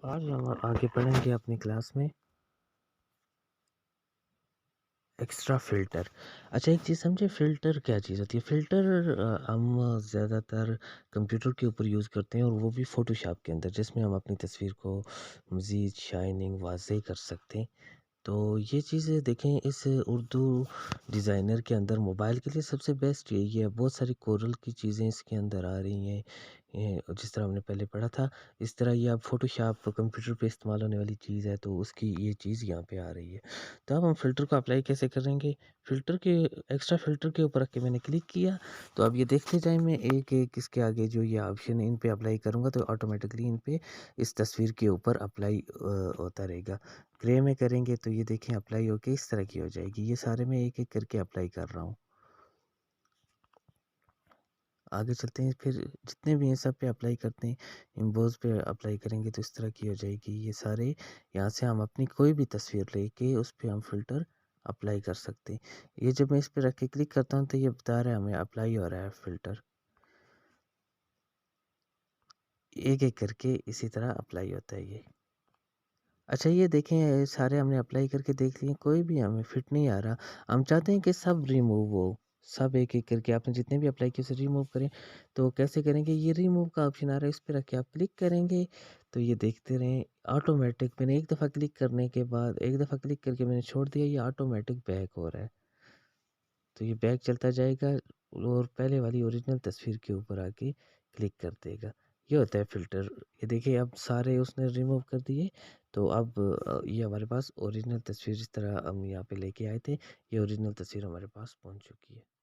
आज हम आगे बढ़ेंगे अपनी क्लास में एक्स्ट्रा फ़िल्टर। अच्छा, एक चीज़ समझे फ़िल्टर क्या चीज़ होती है? फ़िल्टर हम ज़्यादातर कंप्यूटर के ऊपर यूज़ करते हैं और वो भी फ़ोटोशॉप के अंदर, जिसमें हम अपनी तस्वीर को मज़ीद शाइनिंग वाज़ेह कर सकते हैं। तो ये चीज़ें देखें, इस उर्दू डिज़ाइनर के अंदर मोबाइल के लिए सबसे बेस्ट यही है। बहुत सारी कोरल की चीज़ें इसके अंदर आ रही हैं। जिस तरह हमने पहले पढ़ा था, इस तरह ये अब फ़ोटोशॉप कंप्यूटर पे इस्तेमाल होने वाली चीज़ है, तो उसकी ये चीज़ यहाँ पे आ रही है। तो अब हम फ़िल्टर को अप्लाई कैसे करेंगे? फ़िल्टर के एक्स्ट्रा फ़िल्टर के ऊपर रख के मैंने क्लिक किया, तो अब ये देखते जाएँ, मैं एक-एक इसके आगे जो ये ऑप्शन है इन पे अप्लाई करूँगा तो ऑटोमेटिकली इन पे इस तस्वीर के ऊपर अप्लाई होता रहेगा। ग्रे में करेंगे तो ये देखें अप्लाई होके इस तरह की हो जाएगी। ये सारे मैं एक-एक करके अप्लाई कर रहा हूँ। आगे चलते हैं, फिर जितने भी हैं सब पे अप्लाई करते हैं। इम्पोज़ पे अप्लाई करेंगे तो इस तरह की हो जाएगी। ये सारे यहाँ से हम अपनी कोई भी तस्वीर लेके उस पे हम फ़िल्टर अप्लाई कर सकते हैं। ये जब मैं इस पे रख के क्लिक करता हूँ तो ये बता रहा है हमें अप्लाई हो रहा है फ़िल्टर। एक-एक करके इसी तरह अप्लाई होता है ये। अच्छा, ये देखें सारे हमने अप्लाई करके देख लिए, कोई भी हमें फिट नहीं आ रहा। हम चाहते हैं कि सब रिमूव हो, सब एक-एक करके आपने जितने भी अप्लाई किए उसे रिमूव करें। तो कैसे करेंगे? ये रिमूव का ऑप्शन आ रहा है, इस पे रख के आप क्लिक करेंगे तो ये देखते रहें ऑटोमेटिक। मैंने एक दफ़ा क्लिक करने के बाद एक दफ़ा क्लिक करके मैंने छोड़ दिया, ये ऑटोमेटिक बैक हो रहा है। तो ये बैक चलता जाएगा और पहले वाली ओरिजिनल तस्वीर के ऊपर आके क्लिक कर देगा। ये होता है फ़िल्टर। ये देखिए अब सारे उसने रिमूव कर दिए, तो अब ये हमारे पास ओरिजिनल तस्वीर जिस तरह हम यहाँ पे लेके आए थे, ये ओरिजिनल तस्वीर हमारे पास पहुँच चुकी है।